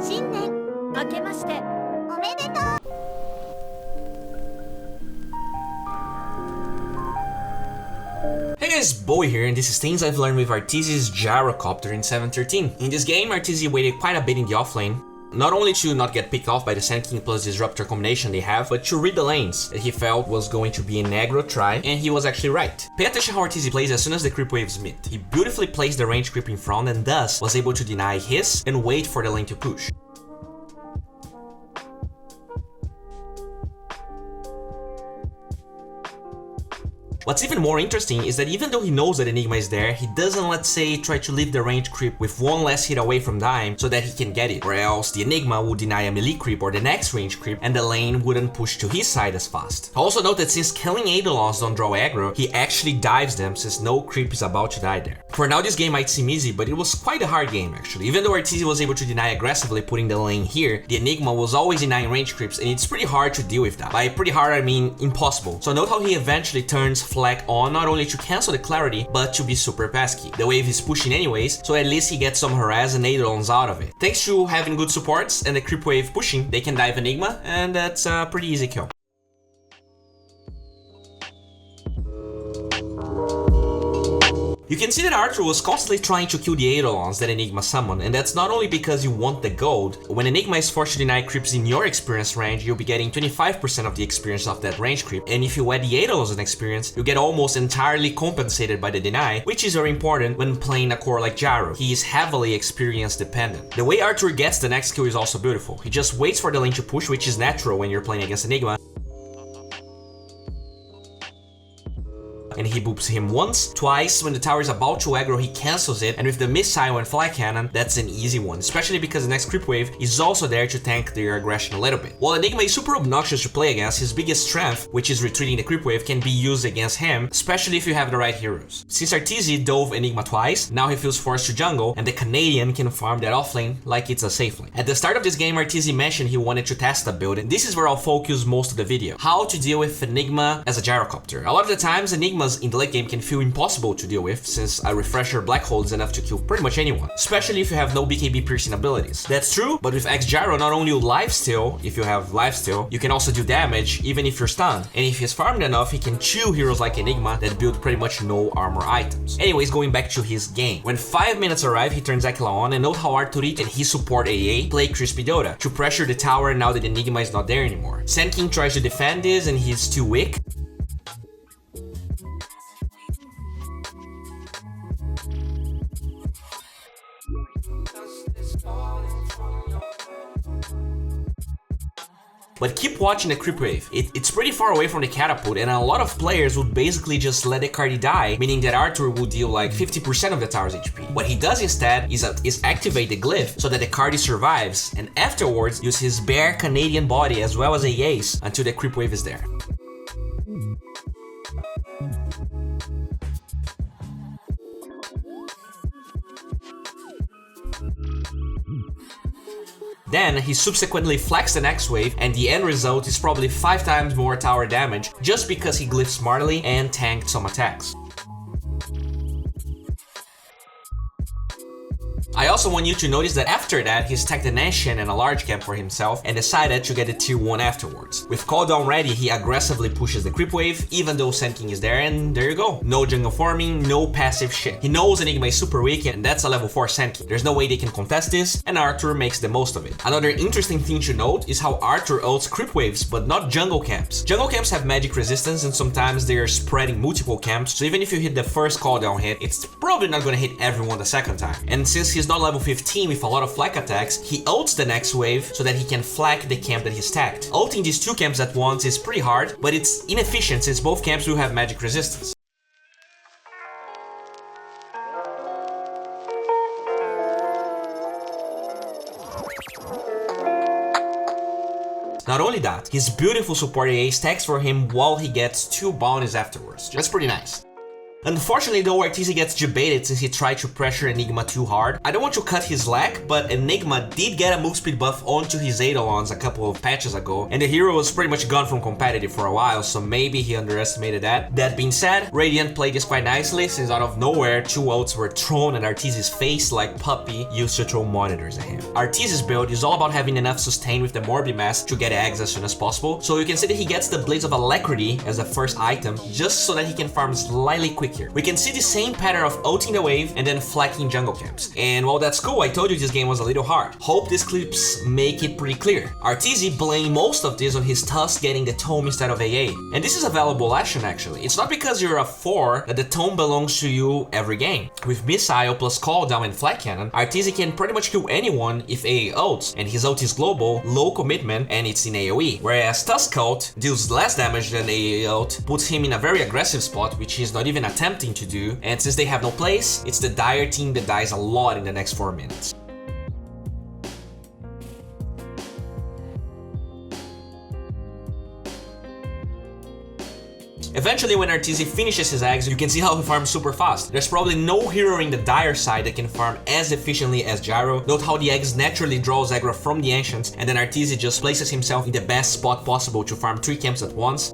新年明けましておめでとう。 Hey guys, Bowie here, and this is things I've learned with Arteezy's Gyrocopter in 7.13. In this game, Arteezy waited quite a bit in the offlane, not only to not get picked off by the Sand King plus Disruptor combination they have, but to read the lanes that he felt was going to be an aggro try, and he was actually right. Pay attention how Arteezy plays as soon as the creep waves meet. He beautifully placed the range creep in front and thus was able to deny his and wait for the lane to push. What's even more interesting is that even though he knows that Enigma is there, he doesn't, let's say, try to leave the range creep with one less hit away from Dime so that he can get it, or else the Enigma would deny a melee creep or the next range creep and the lane wouldn't push to his side as fast. Also note that since killing Eidolons don't draw aggro, he actually dives them since no creep is about to die there. For now this game might seem easy, but it was quite a hard game actually. Even though Arteezy was able to deny aggressively putting the lane here, the Enigma was always denying range creeps and it's pretty hard to deal with that. By pretty hard I mean impossible. So note how he eventually turns Flag on not only to cancel the clarity, but to be super pesky. The wave is pushing anyways, so at least he gets some harass and Eidolons out of it. Thanks to having good supports and the creep wave pushing, they can dive Enigma, and that's a pretty easy kill. You can see that Arthur was constantly trying to kill the Eidolons that Enigma summoned, and that's not only because you want the gold. When Enigma is forced to deny creeps in your experience range, you'll be getting 25% of the experience of that range creep, and if you add the Eidolons in experience, you get almost entirely compensated by the deny, which is very important when playing a core like Gyro. He is heavily experience dependent. The way Arthur gets the next kill is also beautiful. He just waits for the lane to push, which is natural when you're playing against Enigma, and he boops him once, twice. When the tower is about to aggro, he cancels it, and with the missile and fly cannon, that's an easy one, especially because the next creep wave is also there to tank their aggression a little bit. While Enigma is super obnoxious to play against, his biggest strength, which is retreating the creep wave, can be used against him, especially if you have the right heroes. Since Arteezy dove Enigma twice, now he feels forced to jungle, and the Canadian can farm that offlane like it's a safe lane. At the start of this game, Arteezy mentioned he wanted to test a build, and this is where I'll focus most of the video. How to deal with Enigma as a Gyrocopter. A lot of the times, Enigmas in the late game can feel impossible to deal with, since a refresher black hole is enough to kill pretty much anyone, especially if you have no BKB piercing abilities. That's true, but with X-Gyro, not only you lifesteal, if you have lifesteal, you can also do damage even if you're stunned, and if he's farmed enough, he can chew heroes like Enigma that build pretty much no armor items. Anyways, going back to his game. When 5 minutes arrive, he turns Aquila on, and note how Arturit and his support AA play Crispy Dota to pressure the tower now that Enigma is not there anymore. Sand King tries to defend this and he's too weak. But keep watching the creep wave. It's pretty far away from the catapult, and a lot of players would basically just let the cardi die, meaning that Arthur will deal like 50% of the tower's HP. What he does instead is activate the glyph so that the cardi survives, and afterwards use his bare Canadian body as well as a Ace until the creep wave is there. Then he subsequently flex the next wave, and the end result is probably 5 times more tower damage just because he glyphed smartly and tanked some attacks. I also want you to notice that after that, he stacked an Ancient and a large camp for himself and decided to get a tier 1 afterwards. With cooldown ready, he aggressively pushes the creep wave, even though Sand King is there, and there you go. No jungle farming, no passive shit. He knows Enigma is super weak, and that's a level 4 Sand King. There's no way they can contest this, and Arthur makes the most of it. Another interesting thing to note is how Arthur ults creep waves, but not jungle camps. Jungle camps have magic resistance, and sometimes they are spreading multiple camps, so even if you hit the first cooldown hit, it's probably not gonna hit everyone the second time. And since he's not level 15 with a lot of flag attacks, he ults the next wave so that he can flag the camp that he stacked. Ulting these 2 camps at once is pretty hard, but it's inefficient since both camps will have magic resistance. Not only that, his beautiful support AA stacks for him while he gets 2 bounties afterwards. That's pretty nice. Unfortunately though, Arteezy gets debated since he tried to pressure Enigma too hard. I don't want to cut his slack, but Enigma did get a move speed buff onto his Eidolons a couple of patches ago, and the hero was pretty much gone from competitive for a while, so maybe he underestimated that. That being said, Radiant played this quite nicely since out of nowhere, 2 ults were thrown at Arteezy's face like Puppy used to throw monitors at him. Arteezy's build is all about having enough sustain with the Morbi mask to get eggs as soon as possible, so you can see that he gets the Blades of Alacrity as the first item just so that he can farm slightly quicker. We can see the same pattern of ulting the wave and then flacking jungle camps. And while that's cool, I told you this game was a little hard. Hope these clips make it pretty clear. Arteezy blamed most of this on his Tusk getting the tome instead of AA. And this is a valuable action actually. It's not because you're a 4 that the tome belongs to you every game. With Missile plus Cooldown and Flat Cannon, Arteezy can pretty much kill anyone if AA ults, and his ult is global, low commitment, and it's in AoE. Whereas Tusk ult deals less damage than AA ult, puts him in a very aggressive spot, which he's not even attempting to do, and since they have no place, it's the Dire team that dies a lot in the next 4 minutes. Eventually, when Arteezy finishes his eggs, you can see how he farms super fast. There's probably no hero in the Dire side that can farm as efficiently as Gyro. Note how the eggs naturally draws aggro from the Ancients, and then Arteezy just places himself in the best spot possible to farm 3 camps at once.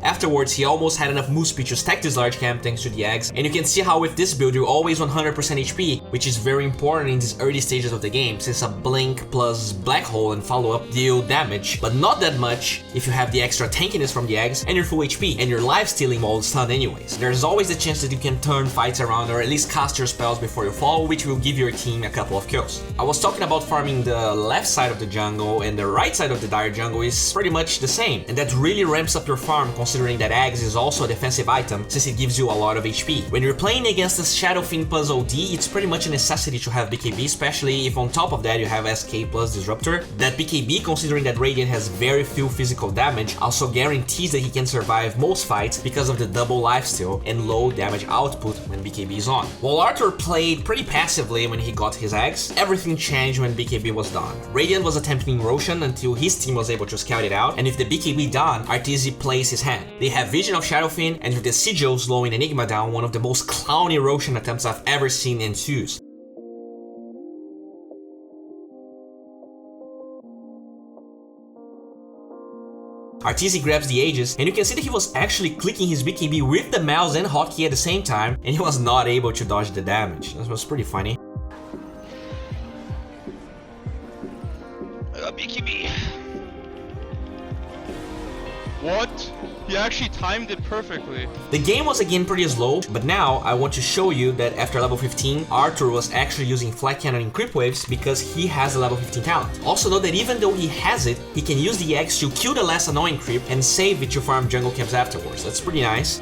Afterwards, he almost had enough move speed to stack this large camp thanks to the eggs, and you can see how with this build you're always 100% HP, which is very important in these early stages of the game, since a blink plus black hole and follow-up deal damage, but not that much if you have the extra tankiness from the eggs and you're full HP, and you're lifestealing while stunned anyways. There's always the chance that you can turn fights around or at least cast your spells before you fall, which will give your team a couple of kills. I was talking about farming the left side of the jungle, and the right side of the Dire jungle is pretty much the same, and that really ramps up your farm considering that eggs is also a defensive item since it gives you a lot of HP. When you're playing against the Shadow Fiend plus OD, it's pretty much a necessity to have BKB, especially if on top of that you have SK plus Disruptor. That BKB, considering that Radiant has very few physical damage, also guarantees that he can survive most fights because of the double lifesteal and low damage output when BKB is on. While Arthur played pretty passively when he got his eggs, everything changed when BKB was done. Radiant was attempting Roshan until his team was able to scout it out, and with the BKB done, Arteezy plays his hand. They have Vision of Shadow Fiend, and with the Sigil slowing Enigma down, one of the most clowny Roshan attempts I've ever seen ensues. Arteezy grabs the Aegis, and you can see that he was actually clicking his BKB with the mouse and hotkey at the same time, and he was not able to dodge the damage. That was pretty funny. BKB. What? He actually timed it perfectly. The game was again pretty slow, but now I want to show you that after level 15, Arthur was actually using Flat Cannon in creep waves because he has a level 15 talent. Also note that even though he has it, he can use the X to kill the less annoying creep and save it to farm jungle camps afterwards. That's pretty nice.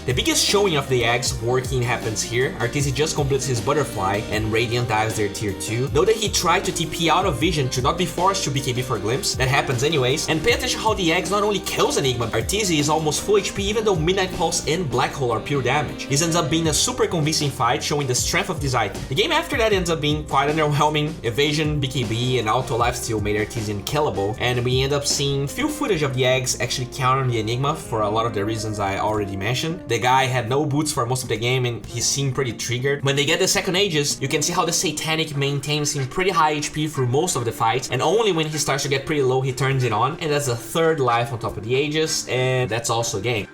The biggest showing of the eggs working happens here. Arteezy just completes his butterfly and Radiant dives their tier 2. Note that he tried to TP out of vision to not be forced to BKB for glimpse. That happens anyways. And pay attention how the eggs not only kills Enigma, Arteezy is almost full HP even though Midnight Pulse and Black Hole are pure damage. This ends up being a super convincing fight showing the strength of this item. The game after that ends up being quite underwhelming. Evasion, BKB, and auto lifesteal made Arteezy unkillable, and we end up seeing few footage of the eggs actually countering the Enigma for a lot of the reasons I already mentioned. The guy had no boots for most of the game and he seemed pretty triggered. When they get the second Aegis, you can see how the Satanic maintains him pretty high HP through most of the fights, and only when he starts to get pretty low he turns it on, and that's a third life on top of the Aegis, and that's also game.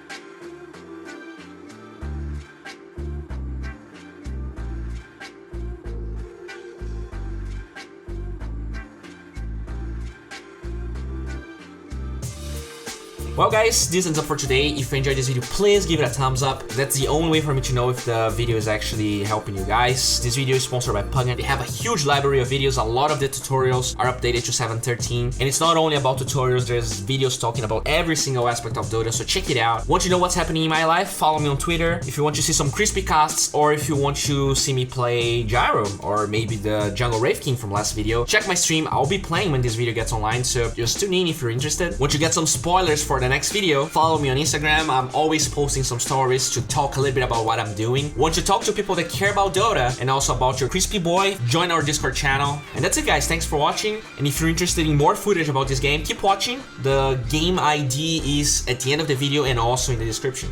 Well guys, this ends up for today. If you enjoyed this video, please give it a thumbs up. That's the only way for me to know if the video is actually helping you guys. This video is sponsored by Pvgna. They have a huge library of videos. A lot of the tutorials are updated to 7.13. And it's not only about tutorials, there's videos talking about every single aspect of Dota, so check it out. Want to know what's happening in my life? Follow me on Twitter. If you want to see some crispy casts, or if you want to see me play Gyro, or maybe the Jungle Wraith King from last video, check my stream. I'll be playing when this video gets online, so just tune in if you're interested. Want to get some spoilers for the next video, follow me on Instagram. I'm always posting some stories to talk a little bit about what I'm doing. Want to talk to people that care about Dota and also about your crispy boy, join our Discord channel. And that's it guys, thanks for watching. And if you're interested in more footage about this game, keep watching. The game ID is at the end of the video and also in the description.